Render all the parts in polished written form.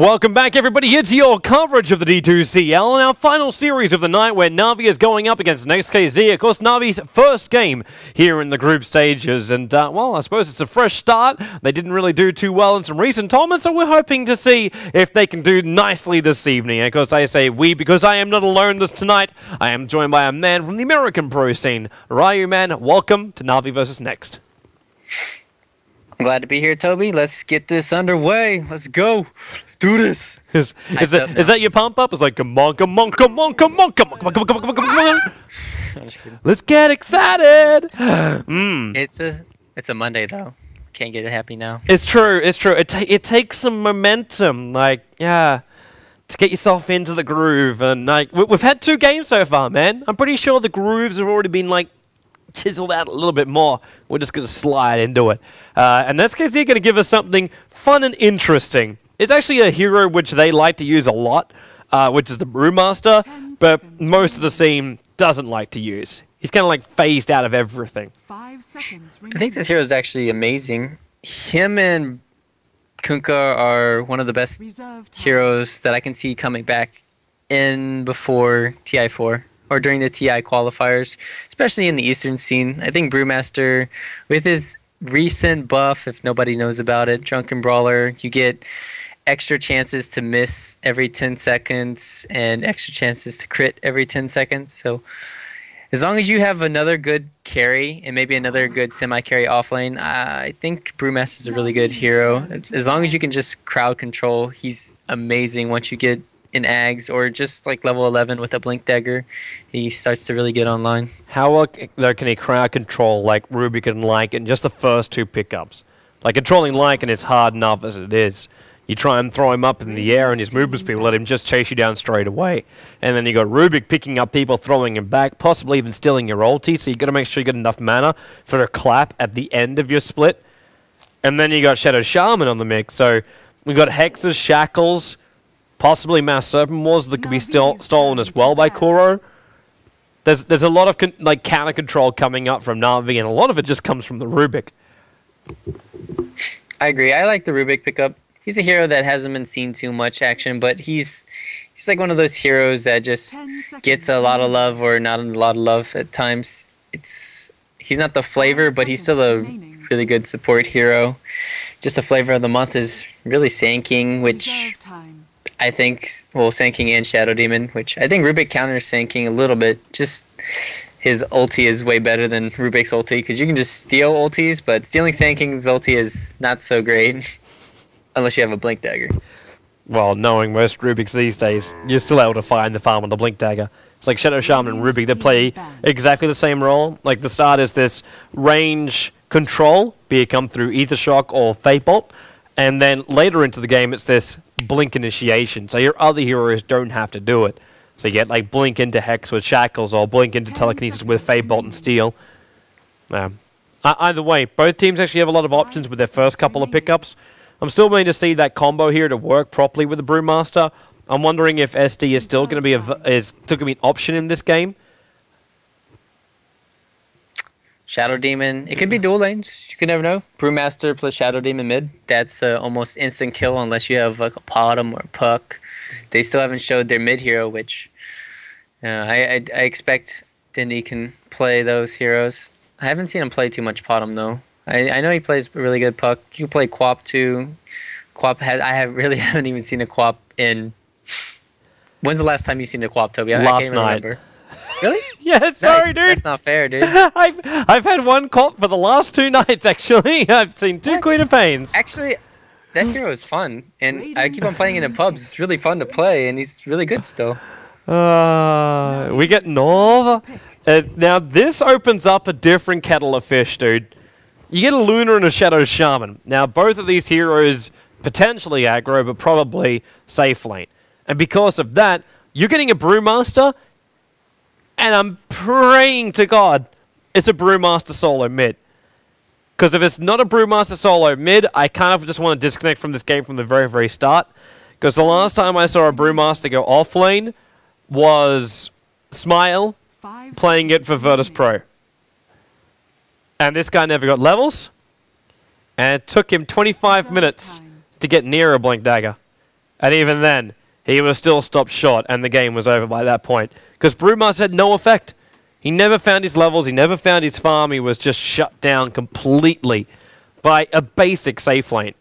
Welcome back, everybody. It's your coverage of the D2CL and our final series of the night where Na'Vi is going up against NextKZ. Of course, Na'Vi's first game here in the group stages. And, well, I suppose it's a fresh start. They didn't really do too well in some recent tournaments, so we're hoping to see if they can do nicely this evening. And of course, I say we because I am not alone this tonight. I am joined by a man from the American pro scene. Ryu, man, welcome to Na'Vi vs. Next. I'm glad to be here, Toby. Let's get this underway. Let's go. Let's do this. Is that your pump up? It's like, come on, come on, come on, come on, come on, come on, come on, come on, come on. I'm just kidding. Let's get excited. It's a Monday though. Can't get happy now. It's true. It's true. It takes some momentum, like, yeah, to get yourself into the groove. And like, we've had 2 games so far, man. I'm pretty sure the grooves have already been like chiseled out a little bit more. We're just going to slide into it. And NextKZ going to give us something fun and interesting. It's actually a hero which they like to use a lot, which is the Brewmaster, but most of the scene doesn't like to use. He's kind of like phased out of everything. 5 seconds. I think this hero is actually amazing. Him and Kunkka are one of the best heroes that I can see coming back in before TI4. Or during the TI qualifiers, especially in the Eastern scene. I think Brewmaster, with his recent buff, if nobody knows about it, Drunken Brawler, you get extra chances to miss every 10 seconds and extra chances to crit every 10 seconds. So as long as you have another good carry and maybe another good semi-carry offlane, I think Brewmaster's a really good hero. As long as you can just crowd control, he's amazing once you get in Ags or just like level 11 with a Blink Dagger, he starts to really get online. How well can he crowd control like Rubik and Lycan just the first 2 pickups? Like controlling Lycan is hard enough as it is. You try and throw him up in the air and his movement speed will let him just chase you down straight away. And then you got Rubik picking up people, throwing him back, possibly even stealing your ulti, so you got to make sure you got enough mana for a clap at the end of your split. And then you got Shadow Shaman on the mix, so we got Hexes, Shackles, possibly Mass Serpent Wars that could be stolen as well by Kuro. There's a lot of like counter control coming up from Na'Vi, and a lot of it just comes from the Rubik. I agree. I like the Rubik pickup. He's a hero that hasn't been seen too much action, but he's like one of those heroes that just gets a lot of love or not a lot of love at times. He's not the flavor, but he's still a really good support hero. Just the flavor of the month is really Sand King, which I think, well, Sand King and Shadow Demon, which I think Rubik counters Sand King a little bit. Just his ulti is way better than Rubik's ulti, because you can just steal ultis, but stealing Sand King's ulti is not so great, unless you have a Blink Dagger. Well, knowing most Rubiks these days, you're still able to find the farm on the Blink Dagger. It's like Shadow Shaman and Rubik, they play exactly the same role. Like the start is this range control, be it come through Ether Shock or Fate Bolt, and then later into the game it's this Blink initiation, so your other heroes don't have to do it. So you get like Blink into Hex with Shackles or Blink into Telekinesis with Fate Bolt and Steel. Either way, both teams actually have a lot of options with their first couple of pickups. I'm still waiting to see that combo here to work properly with the Brewmaster. I'm wondering if SD is still going to be an option in this game. Shadow Demon. It could be dual lanes. You can never know. Brewmaster plus Shadow Demon mid. That's almost instant kill unless you have like a Potom or a Puck. They still haven't showed their mid hero, which I expect Dindy can play those heroes. I haven't seen him play too much Potom though. I know he plays a really good Puck. You can play Quap too. Quap really haven't even seen a Quap in. When's the last time you seen a Quap, Toby? I can't even remember. Really? Yeah, sorry, dude. That's not fair, dude. I've had 1 Quap for the last 2 nights, actually. I've seen 2 Queen of Pains. Actually, that hero is fun, and I keep on playing it in pubs. It's really fun to play, and he's really good still. We get Nova. Now, this opens up a different kettle of fish, dude. You get a Luna and a Shadow Shaman. Now, both of these heroes potentially aggro, but probably safe lane. And because of that, you're getting a Brewmaster, and I'm praying to God it's a Brewmaster solo mid. Because if it's not a Brewmaster solo mid, I kind of just want to disconnect from this game from the very, very start. Because the last time I saw a Brewmaster go off lane was Smile playing it for virtus.pro. And this guy never got levels. And it took him 25 minutes to get near a Blink Dagger. And even then, he was still stopped short, and the game was over by that point. Because Brewmaster had no effect. He never found his levels, he never found his farm, he was just shut down completely by a basic safe lane.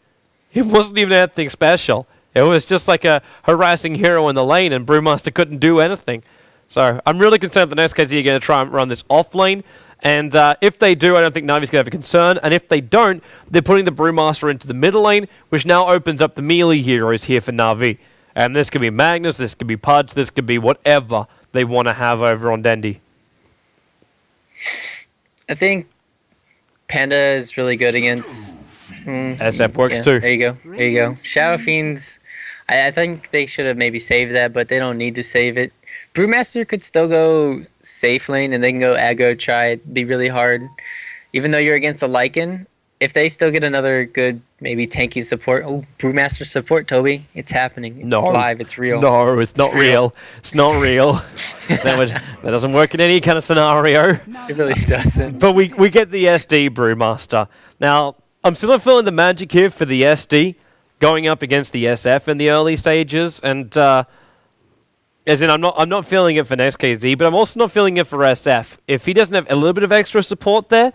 It wasn't even anything special. It was just like a harassing hero in the lane, and Brewmaster couldn't do anything. So I'm really concerned that NextKZ are going to try and run this off lane. And if they do, I don't think Navi's going to have a concern. And if they don't, they're putting the Brewmaster into the middle lane, which now opens up the melee heroes here for Na'Vi. And this could be Magnus, this could be Pudge, this could be whatever they want to have over on Dendi. I think Panda is really good against... SF works too. There you go. There you go. Shadow Fiends, I think they should have maybe saved that, but they don't need to save it. Brewmaster could still go safe lane, and they can go aggro, try it, be really hard. Even though you're against a Lycan, if they still get another good, maybe tanky support. Oh, Brewmaster support, Toby. It's happening. It's live. It's real. No, it's not real. It's not real. that doesn't work in any kind of scenario. It really doesn't. But we get the SD Brewmaster. Now, I'm still not feeling the magic here for the SD going up against the SF in the early stages, and as in I'm not feeling it for NextKZ, but I'm also not feeling it for SF. If he doesn't have a little bit of extra support there,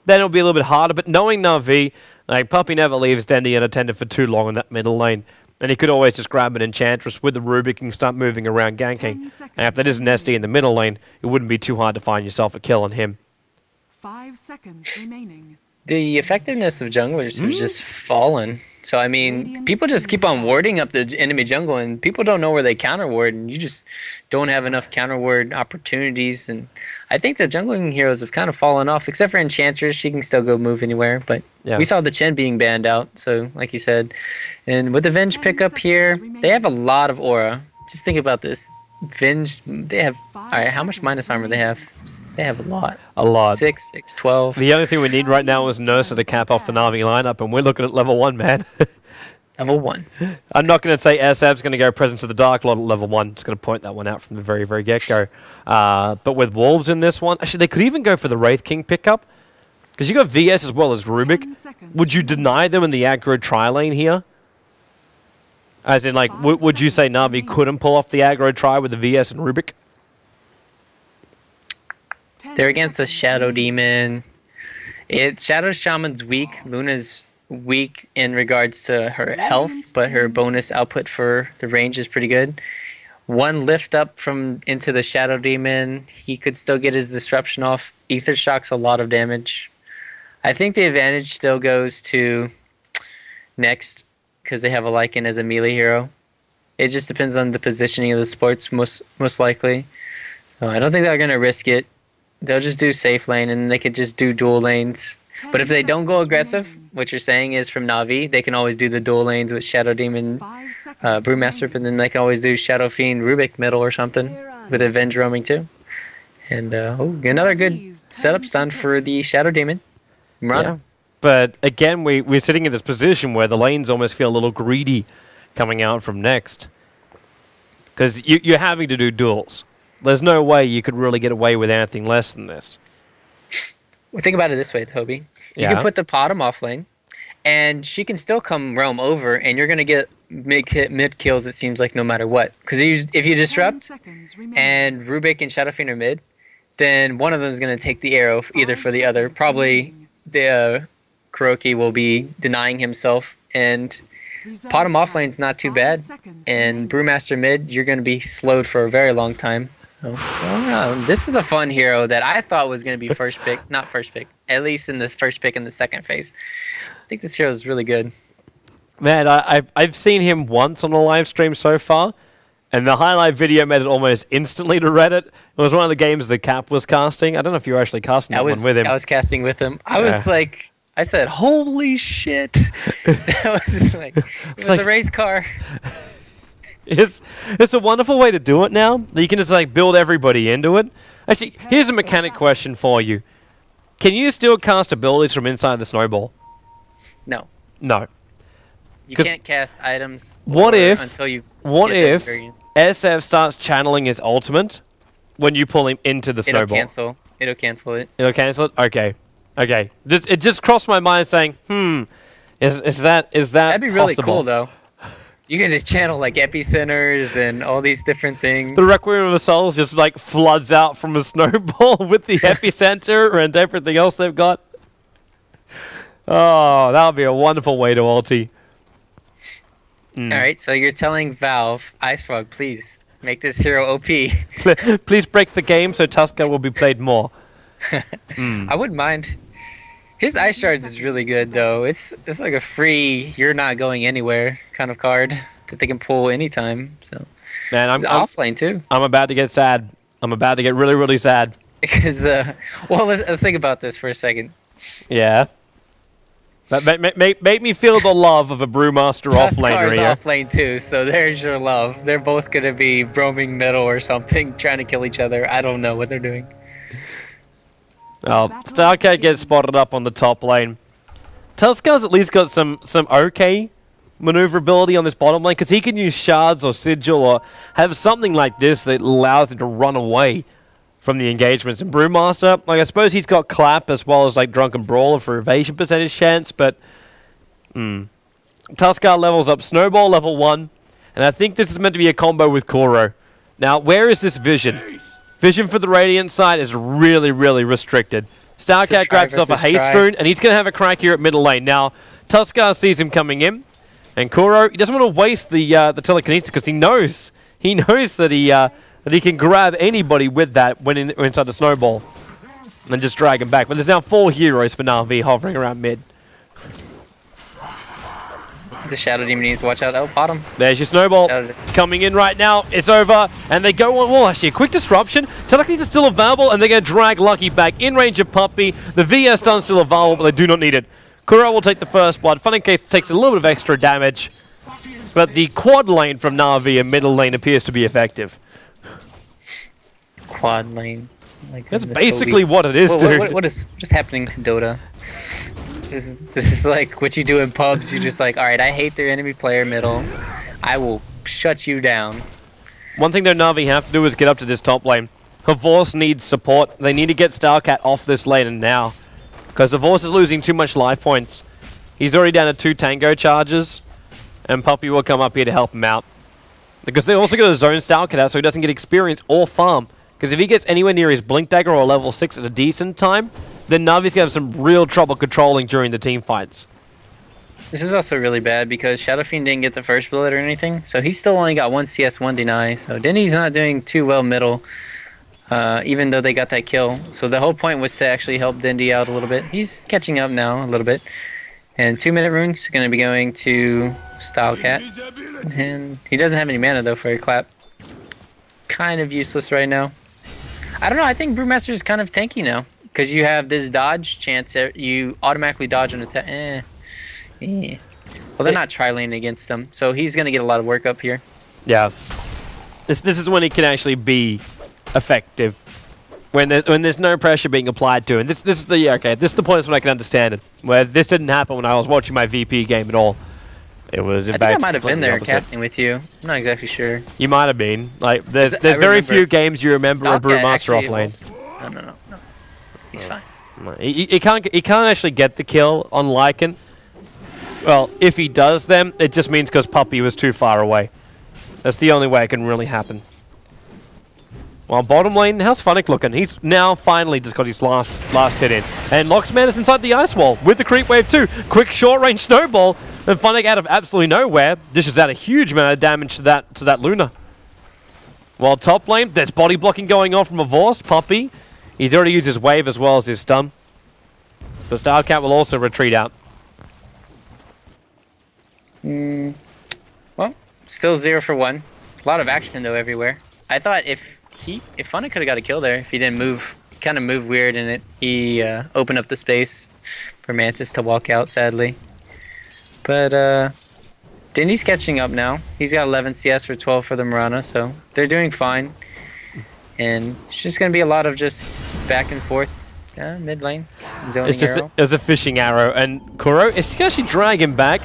then it'll be a little bit harder. But knowing Na'Vi, like Puppy never leaves Dendi unattended for too long in that middle lane, and he could always just grab an Enchantress with the Rubik and start moving around ganking. And if that is an SD in the middle lane, it wouldn't be too hard to find yourself a kill on him. 5 seconds remaining. The effectiveness of junglers has just fallen. So, I mean, people just keep on warding up the enemy jungle, and people don't know where they counter ward, and you just don't have enough counter ward opportunities. And I think the jungling heroes have kind of fallen off, except for Enchantress. She can still go move anywhere, but we saw the Chen being banned out, so like you said. And with the Venge pickup here, they have a lot of aura. Just think about this. Venge, they have... Alright, how much minus armor they have? They have a lot. A lot. 6, 12. The only thing we need right now is Nurse to cap off the Na'Vi lineup, and we're looking at level 1, man. Level 1. I'm not going to say SF's going to go Presence of the Dark Lord at level 1. Just going to point that one out from the very, very get-go. But with Wolves in this one... Actually, they could even go for the Wraith King pickup. Because you got VS as well as Rubik. Would you deny them in the aggro tri-lane here? As in, like, would you say Na'Vi couldn't pull off the aggro try with the VS and Rubik? They're against a Shadow Demon. Shadow Shaman's weak. Luna's weak in regards to her health, but her bonus output for the range is pretty good. One lift up into the Shadow Demon. He could still get his disruption off. Ether Shock's a lot of damage. I think the advantage still goes to Next, because they have a Lycan as a melee hero. It just depends on the positioning of the supports, most likely. So I don't think they're going to risk it. They'll just do safe lane, and they could just do dual lanes. But if they don't go aggressive, what you're saying is from Na'Vi, they can always do the dual lanes with Shadow Demon, Brewmaster, but then they can always do Shadow Fiend, Rubik middle or something with Avenge roaming too. And another good setup stun for the Shadow Demon. Murata. Yeah. But again, we're sitting in this position where the lanes almost feel a little greedy coming out from Next. Because you're having to do duels. There's no way you could really get away with anything less than this. Well, think about it this way, Toby. You can put the bottom off lane, and she can still come roam over, and you're going to get mid kills, it seems like, no matter what. Because if you disrupt, and Rubik and Shadow Fiend are mid, then one of them is going to take the arrow either for the other. Probably the Kuroki will be denying himself, and bottom off lane's not too bad. And Brewmaster mid, you're going to be slowed for a very long time. This is a fun hero that I thought was going to be first pick. Not first pick. At least in the first pick in the second phase. I think this hero is really good. Man, I've seen him once on the live stream so far. And the highlight video made it almost instantly to Reddit. It was one of the games that Cap was casting. I don't know if you were actually casting that one with him. I was casting with him. I was like... I said, holy shit. That was like... It was like a race car. It's a wonderful way to do it now. You can just like build everybody into it. Actually, here's a mechanic question for you. Can you still cast abilities from inside the snowball? No. No. You can't cast items until you if SF starts channeling his ultimate when you pull him into the snowball? It'll cancel it. It'll cancel it? Okay. Okay. It just crossed my mind saying, is that That'd be really possible? cool though. You get to channel like epicenters and all these different things. The Requiem of the Souls just like floods out from a snowball with the epicenter and everything else they've got. Oh, that would be a wonderful way to ulti. Alright, so you're telling Valve, Ice Frog, please make this hero OP. Please break the game so Tusker will be played more. I wouldn't mind. His Ice Shards is really good though. It's like a free, you're not going anywhere kind of card that they can pull anytime. So Man, I'm offlane too. I'm about to get sad. I'm about to get really, really sad. Because well, let's think about this for a second. Yeah. Make me feel the love of a Brewmaster offlaner here. Offlane too, so there's your love. They're both gonna be roaming middle or something, trying to kill each other. I don't know what they're doing. Oh, StarCat gets spotted up on the top lane. Tuskar's at least got some okay maneuverability on this bottom lane, because he can use shards or sigil or have something like this that allows him to run away from the engagements. And Brewmaster, like I suppose he's got clap as well as like Drunken Brawler for evasion percentage chance, but Tuskar levels up Snowball level 1, and I think this is meant to be a combo with Kuro. Now, where is this vision? Vision for the Radiant side is really, really restricted. StarCat grabs up a haste rune, and he's going to have a crack here at middle lane. Now, Tuskar sees him coming in, and Kuro, he doesn't want to waste the telekinesis because he knows that he can grab anybody with that when inside the snowball and just drag him back. But there's now 4 heroes for Na'Vi hovering around mid. The Shadow Demon needs to watch out. Oh, bottom. There's your snowball coming in right now. It's over, and they go on. Well, actually, a quick disruption. Telekinesis is still available, and they're going to drag Lucky back in range of Puppey. The VS stun's still available, but they do not need it. Kuro will take the first blood. Funny Case takes a little bit of extra damage, but the quad lane from Na'Vi and middle lane appears to be effective. Quad lane. That's basically what it is, dude. What is happening to Dota? This is like what you do in pubs. You're just like, all right, I hate their enemy player middle. I will shut you down. One thing that Na'Vi have to do is get up to this top lane. Havorce needs support. They need to get StarCat off this lane and now, because Havorce is losing too much life points. He's already down to 2 Tango charges, and Puppey will come up here to help him out. Because they also got to zone StarCat out so he doesn't get experience or farm. Because if he gets anywhere near his Blink Dagger or level 6 at a decent time, then Na'Vi's going to have some real trouble controlling during the team fights. This is also really bad because Shadow Fiend didn't get the first bullet or anything, so he's still only got 1 CS, 1 deny. So Denny's not doing too well middle, even though they got that kill. So the whole point was to actually help Dindy out a little bit. He's catching up now a little bit. And 2-minute rune's going to be going to StyleCat. And he doesn't have any mana though for a clap. Kind of useless right now. I don't know, I think Brewmaster is kind of tanky now. Because you have this dodge chance, you automatically dodge an attack. Well, they're not tri-laning against him, so he's going to get a lot of work up here. Yeah. This is when he can actually be effective. When there's no pressure being applied to him. This is the point when I can understand it. Where this didn't happen when I was watching my VP game at all. It was in I think I might have been there casting with you. I'm not exactly sure. You might have been. Like there's very few games you remember a Brewmaster off lane. No. He's fine. He can't actually get the kill on Lycan. Well, if he does them, it just means because Puppey was too far away. That's the only way it can really happen. Well, bottom lane, how's Funnick looking? He's now finally just got his last hit in. And Locksman is inside the ice wall with the creep wave too. Quick short range snowball. And Funnick out of absolutely nowhere dishes out a huge amount of damage to that Luna. While top lane, there's body blocking going on from Havorce. Puppey. He's already used his wave as well as his stun. The StarCat will also retreat out. Well, still 0 for 1. A lot of action though everywhere. I thought if Funnick could have got a kill there, if he didn't move, kind of moved weird in it. He opened up the space for Mantis to walk out, sadly. But Dindy's catching up now. He's got 11 CS for 12 for the Mirana, so they're doing fine. And it's just going to be a lot of just back and forth mid lane. Zoning it's a fishing arrow. And Kuro, it's actually drag him back.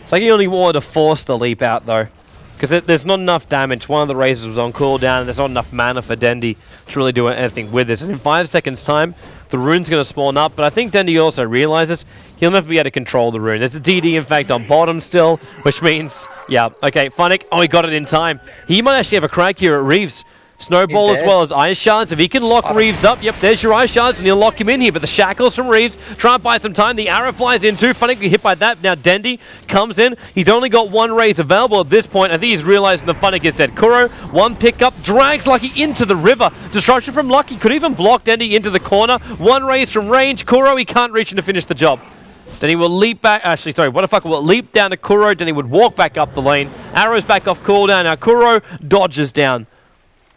It's like he only wanted to force the leap out though. Because there's not enough damage. One of the razors was on cooldown and there's not enough mana for Dendy to really do anything with this. And in 5 seconds time, the rune's going to spawn up, but I think Dendy also realizes he'll never be able to control the rune. There's a DD, in fact, on bottom still, which means, yeah, okay, Funnick, oh, he got it in time. He might actually have a crack here at Reeves. Snowball as well as Ice Shards. If he can lock Reeves up, yep, there's your Ice Shards, and he'll lock him in here. But the Shackles from Reeves try and buy some time. The arrow flies in too. Funny get hit by that. Now Dendy comes in. He's only got one raise available at this point. I think he's realizing the Funnick is dead. Kuro, one pickup, drags Lucky into the river. Disruption from Lucky. Could even block Dendy into the corner. One raise from range. Kuro, he can't reach in to finish the job. Then he will leap back, actually, sorry, Wonderfucker will leap down to Kuro. Then he would walk back up the lane. Arrows back off cooldown. Now Kuro dodges down.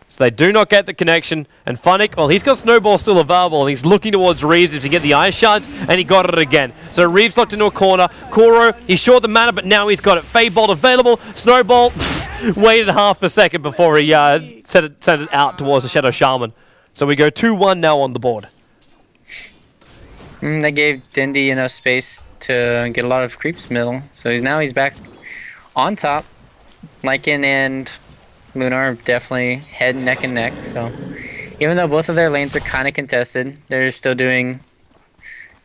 So they do not get the connection, and Funnick, well, he's got Snowball still available, and he's looking towards Reeves to get the Ice Shards, and he got it again. So Reeves locked into a corner. Kuro, he's short the mana, but now he's got it. Fadebolt available. Snowball waited half a second before he sent it out towards the Shadow Shaman. So we go 2-1 now on the board. That gave Dendy enough space to get a lot of creeps middle, so he's back on top. Lycan and Lunar are definitely head, neck, and neck. So even though both of their lanes are kind of contested, they're still doing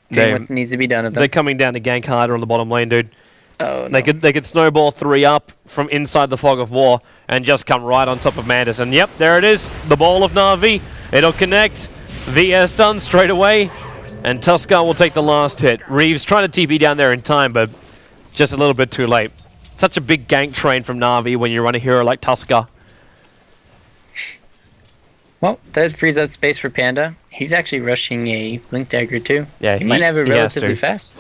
what needs to be done of them. They're coming down to gank harder on the bottom lane, dude. Oh, no. They could snowball 3 up from inside the Fog of War and just come right on top of Mandus. And yep, there it is, the ball of Na'Vi. It'll connect. VS done straight away, and Tuskar will take the last hit. Reeves trying to TP down there in time, but just a little bit too late. Such a big gank train from Na'Vi when you run a hero like Tuskar. Well, that frees up space for Panda. He's actually rushing a Blink Dagger too. Yeah, he might have it relatively fast.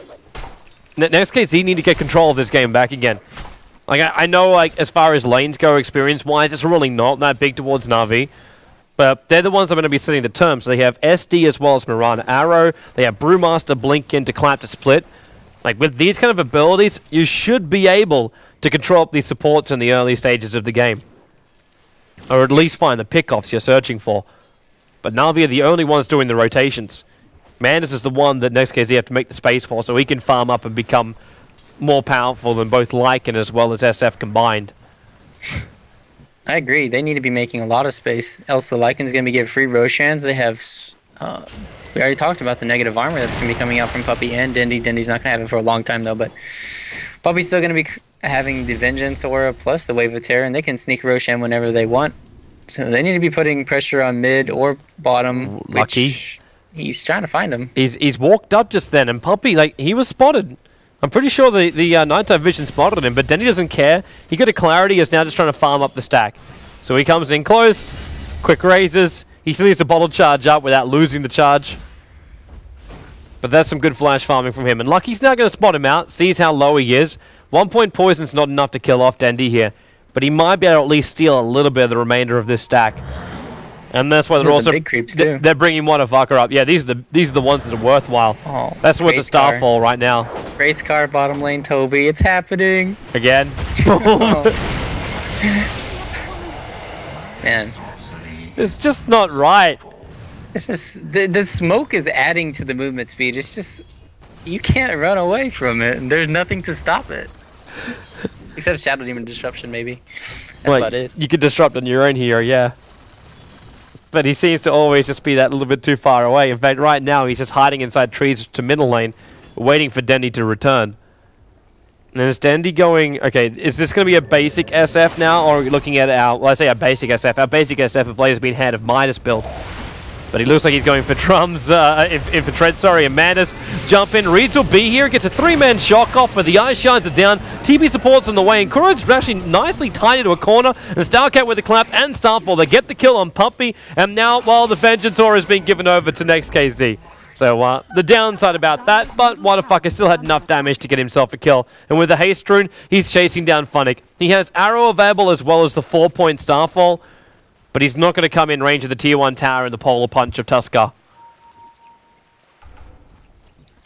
NextKZ need to get control of this game back again. Like I know, like as far as lanes go, experience-wise, it's really not that big towards Na'Vi. But they're the ones that are going to be setting the terms. So they have SD as well as Mirana Arrow. They have Brewmaster, Blink in to clap to split. Like with these kind of abilities, you should be able to control up these supports in the early stages of the game. Or at least find the pickoffs you're searching for. But Na'Vi are the only ones doing the rotations. Mandus is the one that NextKZ have to make the space for, so he can farm up and become more powerful than both Lycan as well as SF combined. I agree. They need to be making a lot of space, else the Lycan's going to be getting free Roshans. They have... we already talked about the negative armor that's going to be coming out from Puppey and Dendy. Dendy's not going to have it for a long time, though, but Puppey's still going to be having the Vengeance Aura plus the Wave of Terror, and they can sneak Roshan whenever they want. So they need to be putting pressure on mid or bottom. Lucky. He's trying to find him. He's walked up just then, and Puppey, like, he was spotted. I'm pretty sure the nighttime vision spotted him, but Dendy doesn't care. He got a clarity, is now just trying to farm up the stack. So he comes in close, quick raises. He still needs to bottle charge up without losing the charge. But that's some good flash farming from him. And Lucky's now going to spot him out, sees how low he is. 1 point poison's not enough to kill off Dendy here. But he might be able to at least steal a little bit of the remainder of this stack. And that's why they're also... big creeps too. They're bringing Wonderfucker up. Yeah, these are the ones that are worthwhile. Oh, that's worth the Starfall right now. Race car, bottom lane, Toby. It's happening. Again. Man. It's just not right. It's just... The smoke is adding to the movement speed. It's just... You can't run away from it. And there's nothing to stop it. Except Shadow Demon Disruption, maybe. That's about it. You could disrupt on your own hero, yeah. But he seems to always just be that little bit too far away. In fact, right now, he's just hiding inside trees to middle lane, waiting for Dendy to return. And is Dendy going... Okay, is this going to be a basic SF now, or are we looking at our... Well, I say a basic SF. Our basic SF of late has been Hand of Midas build. But he looks like he's going for drums, infiltrate, sorry, and Mandus jump in. Reeds will be here, gets a 3-man shock off, but the Ice Shines are down. TP support's on the way, and Kuro's actually nicely tied into a corner. And Starcat with the clap and Starfall, they get the kill on Puppey, and now, well, the Vengeance Aura is being given over to NextKZ. So, the downside about that, but Wonderfucker still had enough damage to get himself a kill. And with the Haste Rune, he's chasing down Funnick. He has Arrow available as well as the 4-point Starfall. But he's not going to come in range of the Tier 1 tower and the Polar Punch of Tuskar.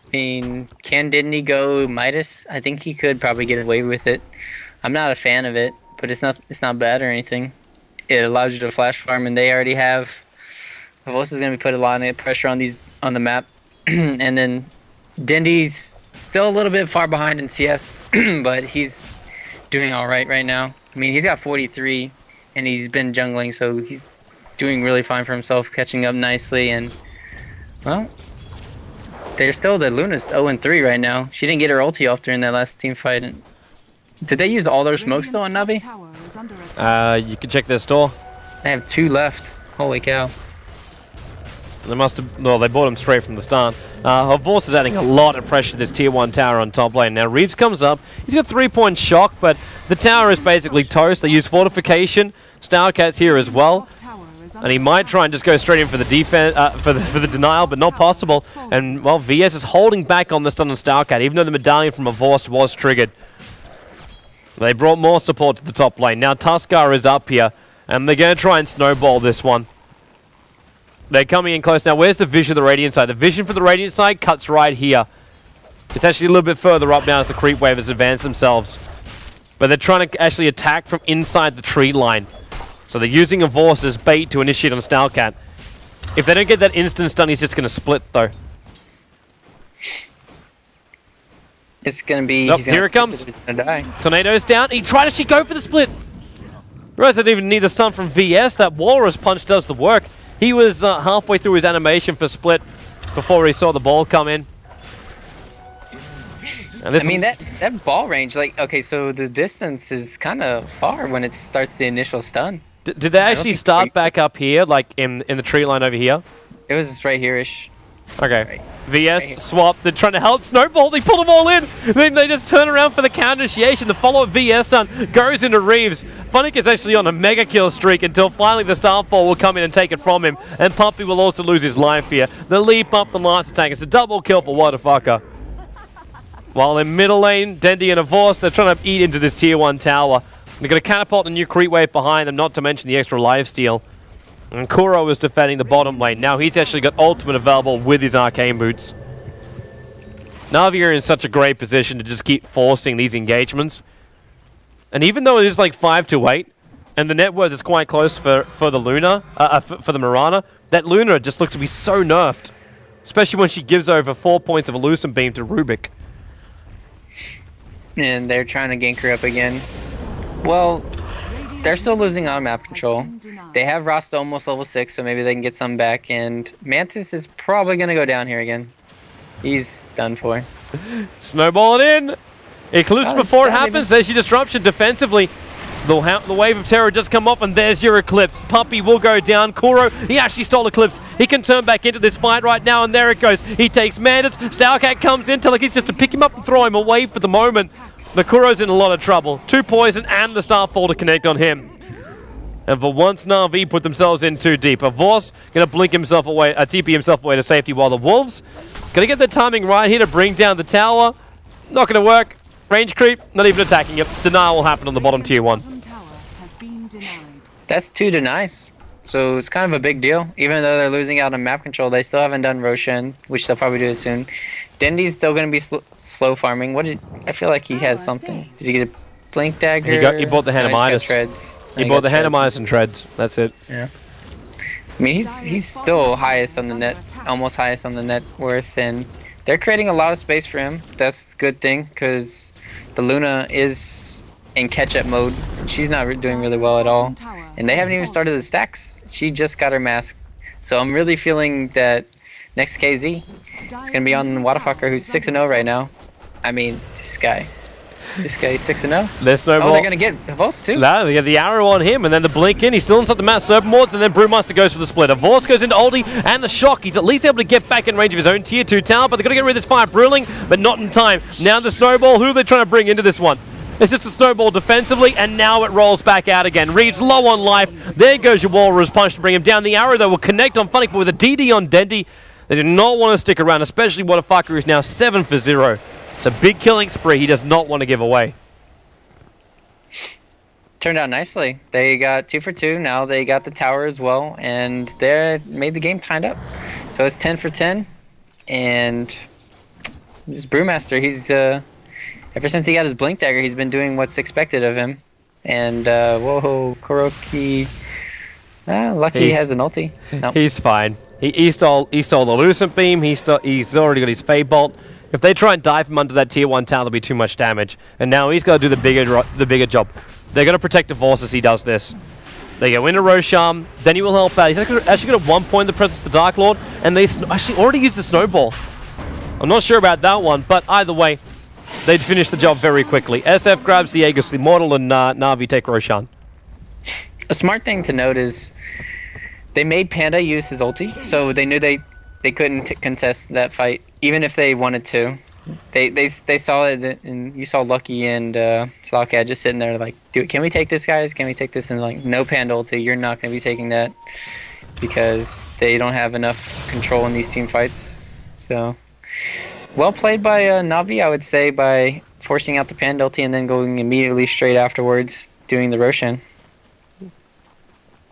I mean, can Dendy go Midas? I think he could probably get away with it. I'm not a fan of it, but it's not bad or anything. It allows you to flash farm, and they already have... Vos is going to be put a lot of pressure on the map. And then Dendy's still a little bit far behind in CS, but he's doing all right now. I mean, he's got 43. And he's been jungling, so he's doing really fine for himself, catching up nicely. And, well, They're still, the Luna's 0-3 right now. She didn't get her ulti off during that last team fight. Did they use all their smokes though on Navi? You can check their store. They have 2 left. Holy cow. They must have, well, they bought him straight from the start. Horse is adding a lot of pressure to this tier 1 tower on top lane. Now Reeves comes up, he's got 3-point shock, but the tower is basically toast. They use fortification, Starcat's here as well, and he might try and just go straight in for the defense, for the denial, but not possible. And well, VS is holding back on the stun on Starcat, even though the medallion from Vorst was triggered. They brought more support to the top lane. Now Tuskar is up here, and they're going to try and snowball this one. They're coming in close now. Where's the vision of the Radiant side? The vision for the Radiant side cuts right here. It's actually a little bit further up now as the creep wave has advanced themselves. But they're trying to actually attack from inside the tree line. So they're using a Vorse as bait to initiate on Stalcat. If they don't get that instant stun, he's just going to split though. It's going to be... Nope, here it comes. He's going to die. Tornado's down. He tried to go for the split. Realize I didn't even need the stun from VS. That Walrus punch does the work. He was halfway through his animation for split before he saw the ball come in. And I mean, that ball range, like, okay, so the distance is kind of far when it starts the initial stun. Did they actually start back up here, like in the tree line over here? It was right here-ish. Okay. Right. VS Right. swap. They're trying to help Snowball. They pull them all in. Then they just turn around for the counter initiation. The follow-up VS stun goes into Reeves. Funnick is actually on a mega kill streak until finally the Starfall will come in and take it from him. And Puppy will also lose his life here. The leap up the last attack. It's a double kill for Waterfucker. While in middle lane, Dendy and Avorce, they're trying to eat into this tier 1 tower. They're going to catapult the new creep wave behind them, not to mention the extra lifesteal. And Kuro is defending the bottom lane. Now he's actually got ultimate available with his arcane boots. Navi are in such a great position to just keep forcing these engagements. And even though it is like 5-8, and the net worth is quite close for the Luna, for the Mirana, that Luna just looks to be so nerfed. Especially when she gives over 4 points of Elusive Beam to Rubik. And they're trying to gank her up again. Well, they're still losing on map control. They have Rasta almost level 6, so maybe they can get some back. And Mantis is probably going to go down here again. He's done for. Snowball it in. Eclipse before it happens. There's your disruption defensively. The wave of terror just come off, and there's your Eclipse. Puppy will go down. Kuro, he actually stole Eclipse. He can turn back into this fight right now, and there it goes. He takes Mantis. Stalcat comes in, telling he's just to pick him up and throw him away for the moment. But Kuro's in a lot of trouble. 2 poison and the Starfall to connect on him. And for once, Na'Vi put themselves in too deep. Avorce going to blink himself away, TP himself away to safety, while the Wolves going to get the timing right here to bring down the tower. Not going to work. Range creep, not even attacking it. Denial will happen on the bottom tier 1. That's 2 denies. So it's kind of a big deal. Even though they're losing out on map control, they still haven't done Roshan, which they'll probably do soon. Dendy's still going to be slow farming. I feel like he has something. Did he get a blink dagger? He bought the Hand of Midas. He bought the Hand of Midas and Treads. That's it. Yeah. I mean, he's still highest on the net, almost highest on the net worth, and they're creating a lot of space for him. That's a good thing, because the Luna is in catch-up mode. She's not doing really well at all. And they haven't even started the stacks. She just got her mask. So I'm really feeling that NextKZ is going to be on Waterfucker, who's 6-0 right now. I mean, this guy. This guy's 6-0. There's no more. Oh, they're going to get Voss too. No, they get the arrow on him, and then the blink in. He's still inside the Mass Serpent and then Brewmaster goes for the split. Vorce goes into Oldie, and the shock. He's at least able to get back in range of his own tier 2 tower, but they're going to get rid of this fire brewing, but not in time. Now the Snowball, who are they trying to bring into this one? It's just a Snowball defensively, and now it rolls back out again. Reeves low on life. There goes your Walrus punch to bring him down. The arrow, though, will connect on Funnick, but with a DD on Dendy, they do not want to stick around, especially Waterfucker, who's now 7 for 0. It's a big killing spree he does not want to give away. Turned out nicely. They got 2 for 2. Now they got the tower as well, and they made the game tied up. So it's 10 for 10, and this Brewmaster, he's ever since he got his blink dagger, he's been doing what's expected of him. And whoa, Kuroki, lucky he has an ulti. No. He's fine. He stole the Lucent Beam. He's already got his Fade Bolt. If they try and dive him under that tier 1 tower, there'll be too much damage. And now he's got to do the bigger job. They're going to protect Divorce as he does this. They go into Rosham, then he will help out. He's actually got a 1 point in the presence of the Dark Lord, and they actually already used the Snowball. I'm not sure about that one, but either way, they'd finish the job very quickly. SF grabs the Aegis Immortal, and Na'Vi take Roshan. A smart thing to note is they made Panda use his ulti, so they knew they couldn't contest that fight, even if they wanted to. They saw it, and you saw Lucky and Slowcat just sitting there like, dude, can we take this, guys? Can we take this? And like, no Panda ulti, you're not going to be taking that, because they don't have enough control in these team fights. So, well played by Na'Vi, I would say, by forcing out the Panda ulti and then going immediately straight afterwards doing the Roshan.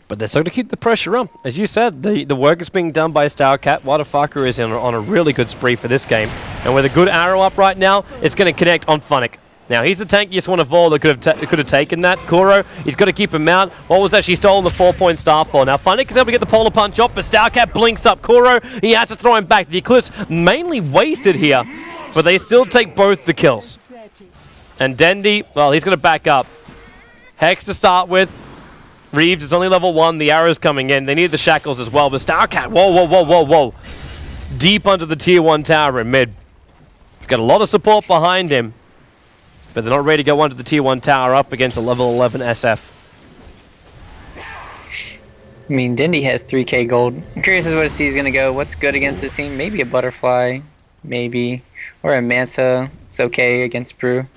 But they're still to keep the pressure up. As you said, the work is being done by StarCat. Wadafucker is on a really good spree for this game. And with a good arrow up right now, it's going to connect on Funnick. Now, he's the tankiest one of all that could have taken that. Kuro, he's got to keep him out. What was actually stolen the 4-point Starfall. Now, Funnick is able to get the Polar Punch off, but StarCat blinks up Kuro. He has to throw him back. The Eclipse mainly wasted here, but they still take both the kills. And Dendi, well, he's going to back up. Hex to start with. Reeves is only level 1. The arrow's coming in. They need the shackles as well. But StarCat, whoa. Deep under the tier 1 tower in mid. He's got a lot of support behind him. But they're not ready to go under the tier 1 tower up against a level 11 SF. I mean, Dindy has 3k gold. I'm curious as to what he's going to go. What's good against this team? Maybe a Butterfly. Maybe. Or a Manta. It's okay against Brew.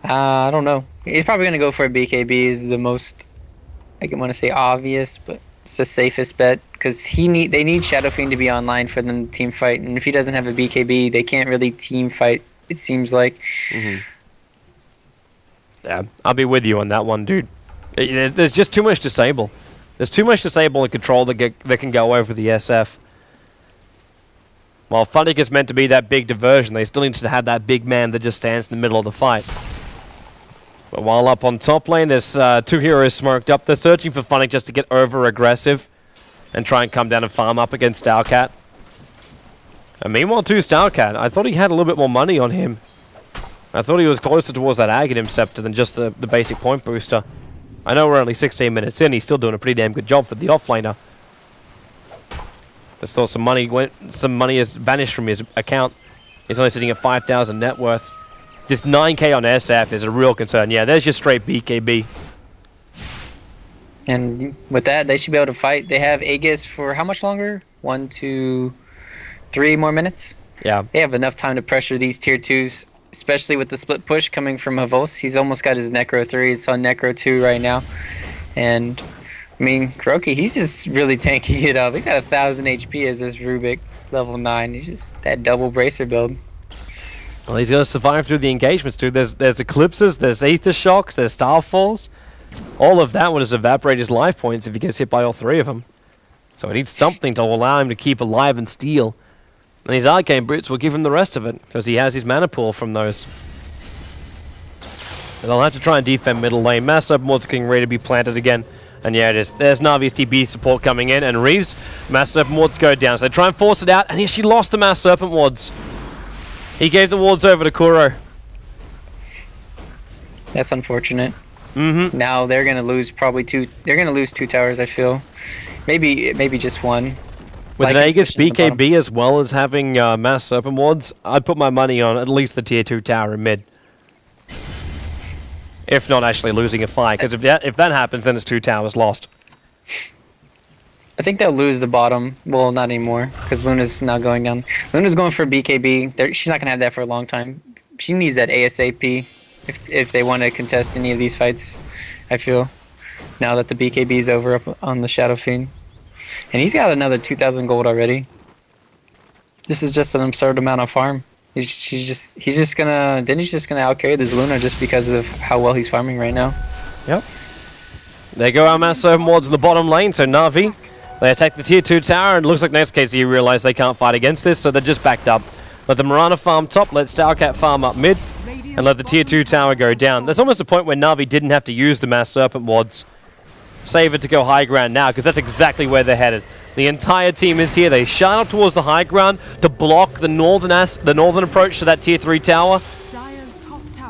I don't know. He's probably going to go for a BKB. Is the most... I want to say obvious, but it's the safest bet, because they need Shadow Fiend to be online for them to team fight, and if he doesn't have a BKB, they can't really team fight, it seems like. Yeah, I'll be with you on that one, dude. There's just too much disable. There's too much disable and control that can go over the SF. While Funnick is meant to be that big diversion, they still need to have that big man that just stands in the middle of the fight. But while up on top lane, there's 2 heroes smoked up. They're searching for Funnick just to get over-aggressive and try and come down and farm up against StarCat. And meanwhile, too, StarCat, I thought he had a little bit more money on him. I thought he was closer towards that Aghanim Scepter than just the basic point booster. I know we're only 16 minutes in. He's still doing a pretty damn good job for the offlaner. Just thought some money has vanished from his account. He's only sitting at 5,000 net worth. This 9k on SF is a real concern. Yeah, there's just straight BKB. And with that, they should be able to fight. They have Aegis for how much longer? 1, 2, 3 more minutes? Yeah. They have enough time to pressure these tier 2s, especially with the split push coming from Havos. He's almost got his Necro 3. It's on Necro 2 right now. And, I mean, Kuroki, he's just really tanking it up. He's got 1,000 HP as this Rubik, level 9. He's just that double bracer build. Well, he's going to survive through the engagements, too. There's Eclipses, there's Aether Shocks, there's Starfalls. All of that would just evaporate his life points if he gets hit by all 3 of them. So he needs something to allow him to keep alive and steal. And his Arcane Brutes will give him the rest of it, because he has his mana pool from those. And they'll have to try and defend middle lane. Mass Open Ward's getting ready to be planted again. And yeah, it is. There's Na'Vi's TB support coming in, and Reeves, Mass Serpent Wards go down. So they try and force it out, and he actually lost the Mass Serpent Wards. He gave the wards over to Kuro. That's unfortunate. Now they're gonna lose probably 2. They're gonna lose 2 towers. I feel, maybe just 1. With an Aegis BKB as well as having Mass Serpent Wards, I'd put my money on at least the tier 2 tower in mid. If not actually losing a fight, because if that happens, then it's 2 towers lost. I think they'll lose the bottom. Well, not anymore, because Luna's not going down. Luna's going for BKB. She's not going to have that for a long time. She needs that ASAP if they want to contest any of these fights, I feel, now that the BKB is over up on the Shadow Fiend. And he's got another 2,000 gold already. This is just an absurd amount of farm. He's just gonna outcarry this Luna just because of how well he's farming right now. Yep. There go our Mass Serpent Wards in the bottom lane, so Na'Vi, they attack the tier 2 tower, and it looks like NextKZ realize they can't fight against this, so they're just backed up. Let the Mirana farm top, let StarCat farm up mid, and let the tier 2 tower go down. There's almost a point where Na'Vi didn't have to use the Mass Serpent Wards. Save it to go high ground now, because that's exactly where they're headed. The entire team is here. They shine up towards the high ground to block the northern approach to that tier 3 tower.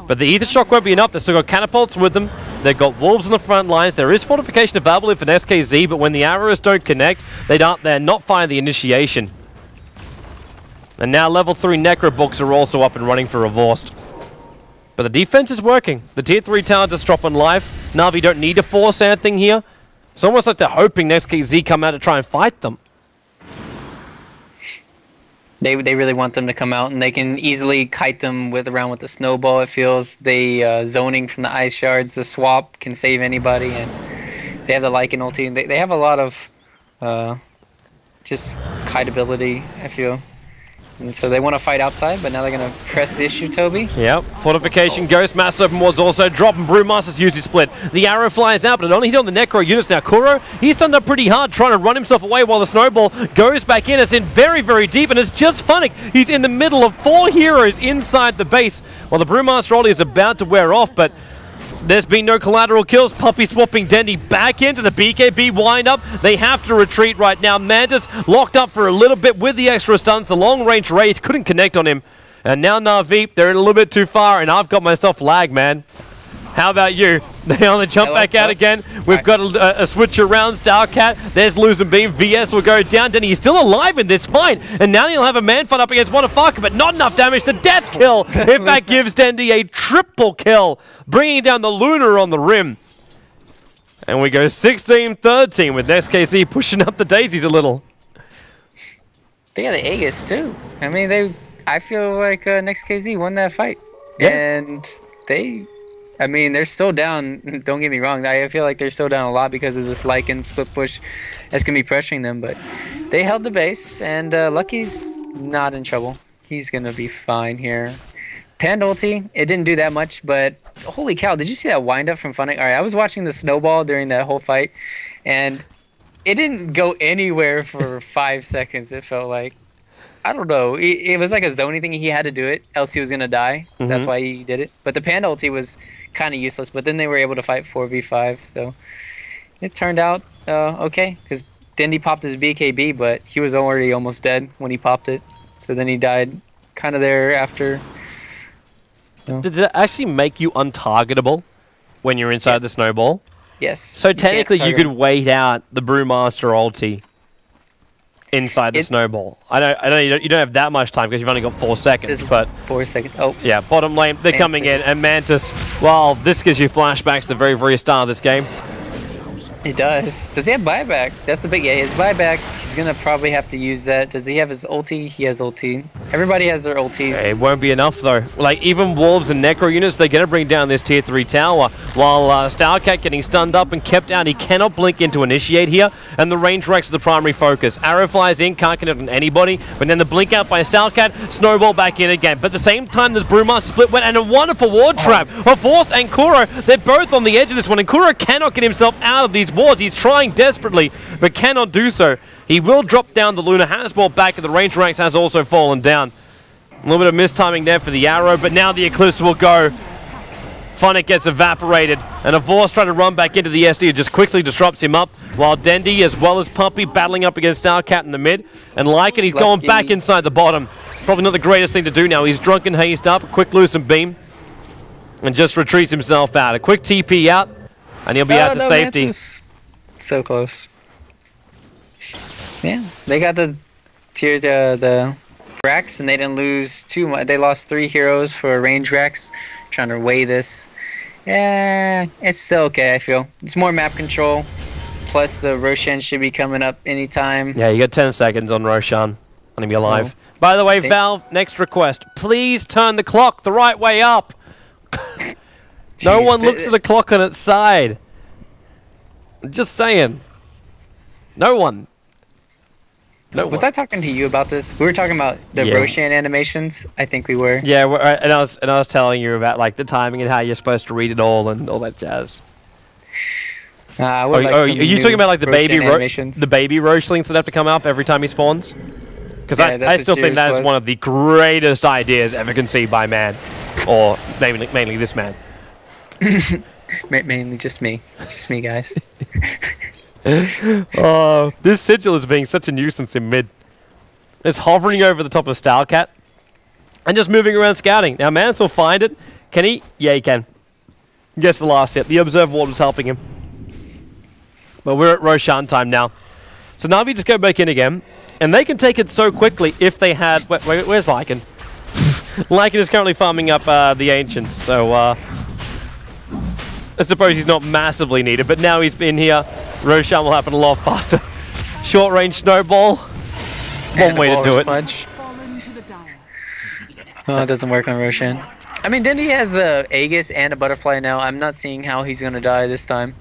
But the Aether Shock won't be enough. They've still got catapults with them. They've got wolves on the front lines. There is fortification available for NextKZ, but when the arrows don't connect, they're not firing the initiation. And now level 3 Necro books are also up and running for Revorsed. But the defense is working. The tier 3 tower just dropping life. Na'Vi don't need to force anything here. It's almost like they're hoping NextKZ come out to try and fight them. They really want them to come out, and they can easily kite them around with the snowball. It feels they zoning from the ice shards, the swap can save anybody, and they have the Lycan ulti. They have a lot of just kite ability, I feel. And so they want to fight outside, but now they're going to press the issue, Toby. Yep. Fortification, Ghost, Mass Open Wards also drop, and Brewmaster's used his split. The arrow flies out, but it only hit on the Necro units now. Kuro, he's done up pretty hard trying to run himself away while the snowball goes back in. It's in very, very deep, and it's just Funnick. He's in the middle of 4 heroes inside the base, while the Brewmaster ulti is about to wear off, but there's been no collateral kills. Puppy swapping Dendy back into the BKB wind-up. They have to retreat right now. Mantis locked up for a little bit with the extra stuns. The long-range raise couldn't connect on him. And now Na'Vi, they're a little bit too far, and I've got myself lag, man. How about you? They only jump back out again. We've got a switch around. Starcat, there's losing beam. VS will go down. Denny, he's still alive in this fight. And now he'll have a man fight up against Wannafaka, but not enough damage. The death kill. In fact, gives Dendy a triple kill, bringing down the Lunar on the rim. And we go 16-13 with NextKZ pushing up the daisies a little. They got the Aegis too. I mean, I feel like NextKZ won that fight. Yeah. And I mean, they're still down. Don't get me wrong. I feel like they're still down a lot because of this Lycan split push that's going to be pressuring them. But they held the base, and Lucky's not in trouble. He's going to be fine here. Panda ulti, it didn't do that much, but holy cow, did you see that wind up from Funnick? All right, I was watching the snowball during that whole fight, and it didn't go anywhere for 5 seconds, it felt like. I don't know. It was like a zoning thing. He had to do it, else he was going to die. That's why he did it. But the Panda ulti was kind of useless, but then they were able to fight 4v5, so it turned out okay, because Dendy popped his BKB, but he was already almost dead when he popped it. So then he died kind of there after. Does it actually make you untargetable when you're inside the snowball? Yes. So technically you could wait out the Brewmaster ulti inside the snowball. I know you don't have that much time because you've only got 4 seconds, but 4 seconds. Oh. Yeah, bottom lane, they're coming in, and Mantis, well, this gives you flashbacks to the very, very start of this game. It does. Does he have buyback? That's the big, yeah, his buyback. He's gonna probably have to use that. Does he have his ulti? He has ulti. Everybody has their ultis. It won't be enough though. Like even Wolves and Necro units, they're gonna bring down this tier 3 tower. While Starcat getting stunned up and kept out, he cannot blink into initiate here, and the range Rex is the primary focus. Arrow flies in, can't connect on anybody, but then the blink out by Starcat, snowball back in again. But at the same time, the Brewmaster split went, and a wonderful ward trap. Force and Kuro, they're both on the edge of this one, and Kuro cannot get himself out of these wards. He's trying desperately, but cannot do so. He will drop down the Luna. Has ball back, and the range ranks has also fallen down. A little bit of mistiming there for the arrow, but now the Eclipse will go. Funnick gets evaporated, and a Force trying to run back into the SD. It just quickly disrupts him up, while Dendy, as well as Puppy, battling up against Starcat in the mid. And Lycan, he's going back inside the bottom. Probably not the greatest thing to do now. He's drunken hazed up, quick loosen beam, and just retreats himself out. A quick TP out, and he'll be out to safety. Mantis. So close. Yeah, they got the Rex, and they didn't lose too much. They lost 3 heroes for a range Rex. Trying to weigh this. Yeah, it's still okay, I feel. It's more map control. Plus, the Roshan should be coming up anytime. Yeah, you got 10 seconds on Roshan. Let him be alive. Oh. By the way, Valve, next request. Please turn the clock the right way up. No one looks at the clock on its side. Just saying. No one. Was I talking to you about this? We were talking about the Roshan animations. I think we were. Yeah, and I was telling you about like the timing and how you're supposed to read it all and all that jazz. Are you talking about like the baby Roshlings that have to come up every time he spawns? Because I still think that is one of the greatest ideas ever conceived by man, or mainly this man. Mainly just me, guys. Oh, this sigil is being such a nuisance in mid. It's hovering over the top of Starcat and just moving around scouting. Now Mance will find it. Can he? Yeah, he can. He gets the last hit. The Observe Ward was helping him. But we're at Roshan time now. So Na'Vi just go back in again. And they can take it so quickly if they had... where's Lycan? Lycan is currently farming up the Ancients, so I suppose he's not massively needed, but now he's been here. Roshan will happen a lot faster. Short range snowball. One way to do it. Punch. Oh, it doesn't work on Roshan. I mean, then he has the Aegis and a butterfly now. I'm not seeing how he's gonna die this time,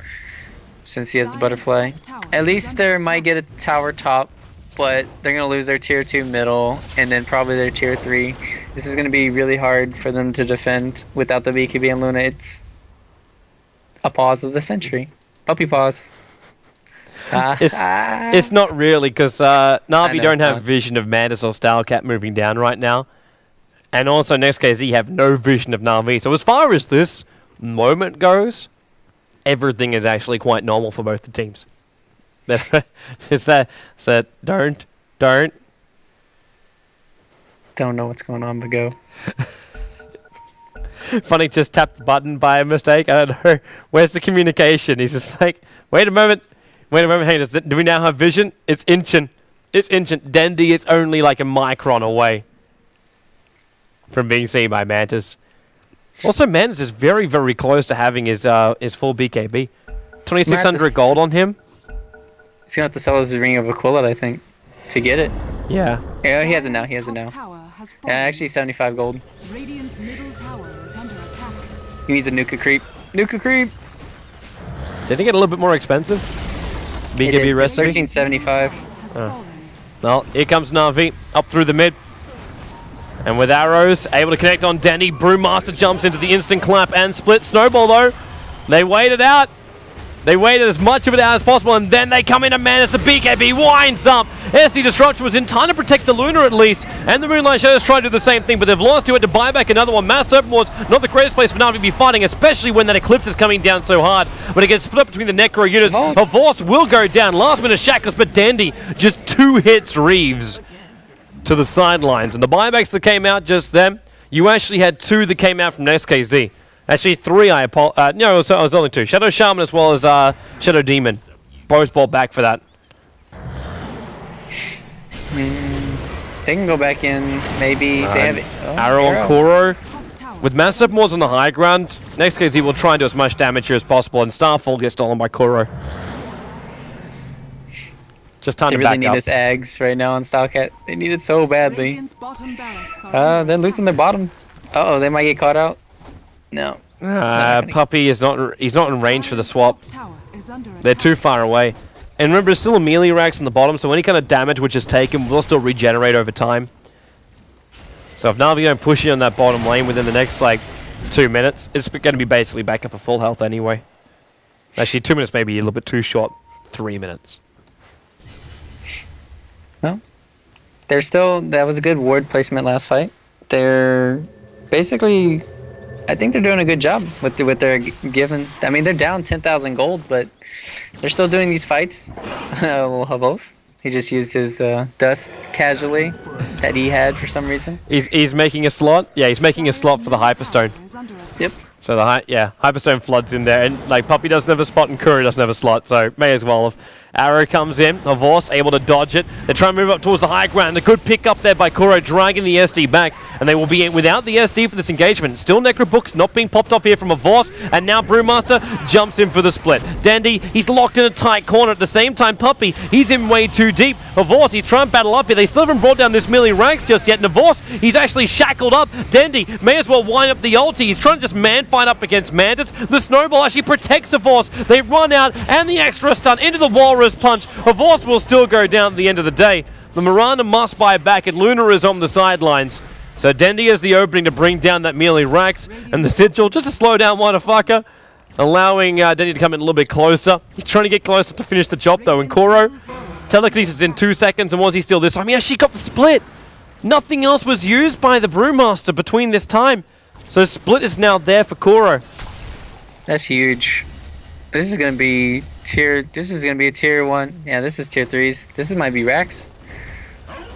since he has the butterfly. At least they might get a tower top, but they're gonna lose their tier 2 middle, and then probably their tier 3. This is gonna be really hard for them to defend without the BKB and Luna. It's a pause of the century. Puppy pause. It's not really, because Na'Vi don't have not. vision of Mantis or Stylecat moving down right now. And also NextKZ have no vision of Na'Vi. So as far as this moment goes, everything is actually quite normal for both the teams. Is that don't know what's going on, but go. Funny, just tapped the button by a mistake. I don't know. Where's the communication? He's just like, wait a moment. Hey, do we now have vision? It's Inchin. It's Inchin. Dendi is only like a micron away from being seen by Mantis. Also, Mantis is very, very close to having his full BKB. 2,600 gold on him. He's gonna have to sell his Ring of Aquila, I think, to get it. Yeah. Yeah, he has it now. He has it now. Yeah, actually 75 gold. Radiant's middle tower is under attack. He needs a Nuka creep. Nuka creep! Did it get a little bit more expensive? BKB recipe? 1375. Well, here comes Na'Vi up through the mid. And with arrows, able to connect on Denny. Brewmaster jumps into the instant clap and split. Snowball, though. They wait it out. They waited as much of it out as possible, and then they come in to Mantis. The BKB winds up. SD Destruction was in time to protect the Luna at least, and the Moonlight Shadows try to do the same thing, but they've lost to it to buy back another one. Mass Open Ward's not the greatest place for Na'Vi to be fighting, especially when that Eclipse is coming down so hard. But it gets split up between the Necro units. Havos will go down. Last minute shackles, but Dandy just 2 hits Reeves to the sidelines. And the buybacks that came out just then, you actually had 2 that came out from NextKZ. Actually, 3, no, it was only 2. Shadow Shaman as well as Shadow Demon. Both brought back for that. They can go back in, maybe. They have Arrow on Kuro. With Mass Open Wards on the high ground, NextKZ will try and do as much damage here as possible, and Starfall gets stolen by Kuro. Just time to back up. They really need this Ags right now on Stylecat. They need it so badly. They're losing their bottom. Uh-oh, they might get caught out. No. Puppy is he's not in range for the swap. They're too far away. And remember, there's still Amelia racks on the bottom, so any kind of damage which is taken will still regenerate over time. So if Na'Vi don't push you on that bottom lane within the next, like, 2 minutes, it's going to be basically back up at full health anyway. Actually, 2 minutes may be a little bit too short. 3 minutes. Well, they're still... That was a good ward placement last fight. They're basically... I think they're doing a good job with what they're given. I mean, they're down 10,000 gold, but they're still doing these fights. Well, Havos, he just used his dust casually that he had for some reason. He's making a slot. Yeah, he's making a slot for the Hyperstone. Yep. So the Hyperstone floods in there, and like Puppy doesn't have a spot and Kuro doesn't have a slot, so may as well have. Arrow comes in, Havos able to dodge it. They're trying to move up towards the high ground. A good pick up there by Kuro, dragging the SD back, and they will be in without the SD for this engagement. Still Necrobooks not being popped off here from Havos, and now Brewmaster jumps in for the split. Dandy, he's locked in a tight corner. At the same time, Puppy, he's in way too deep. Havos, he's trying to battle up here. They still haven't brought down this melee ranks just yet. Havos, he's actually shackled up. Dandy may as well wind up the ulti. He's trying to just man fight up against Mantis. The snowball actually protects Havos. They run out, and the extra stun into the Walrus Punch. Havos will still go down at the end of the day. The Miranda must buy back, and Luna is on the sidelines. So Dendi has the opening to bring down that melee Rax, and the Sigil just to slow down motherfucker, allowing Dendi to come in a little bit closer. He's trying to get closer to finish the job though, and Kuro, telekinesis in 2 seconds, and was he still this time? He actually got the split. Nothing else was used by the Brewmaster between this time. So split is now there for Kuro. That's huge. This is gonna be a tier 1. Yeah, this is tier 3s. This might be Rax.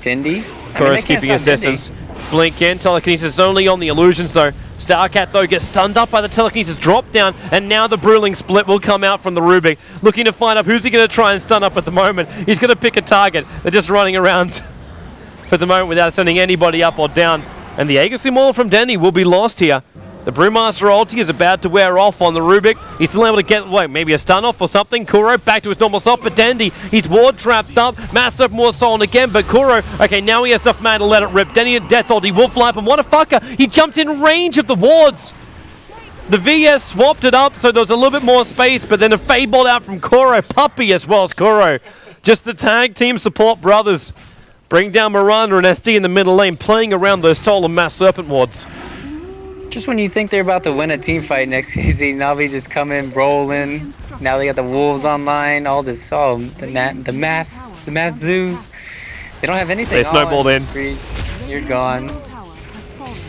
Dendi. Kuro's keeping his distance. Blink in, telekinesis only on the illusions though. Starcat, though, gets stunned up by the telekinesis drop down, and now the Bruling split will come out from the Rubik, looking to find out who's he going to try and stun up at the moment. He's going to pick a target. They're just running around for the moment without sending anybody up or down. And the Aegis Immortal from Denny will be lost here. The Brewmaster ulti is about to wear off on the Rubik. He's still able to get, wait, maybe a stun off or something. Kuro back to his normal self, but Dendy, he's ward trapped up. Massive more stolen again, but Kuro, okay, now he has enough mana to let it rip. Denny and Death Ult, he will fly up, and what a fucker. He jumped in range of the wards. The VS swapped it up, so there was a little bit more space, but then a Fable out from Kuro. Puppy as well as Kuro. Just the tag team support brothers. Bring down Miranda and SD in the middle lane, playing around those stolen Mass Serpent wards. Just when you think they're about to win a team fight, NextKZ, Navi just come in, rolling. Now they got the Wolves online, all this, the mass zoo. They don't have anything. They snowballed in. Reese, you're gone.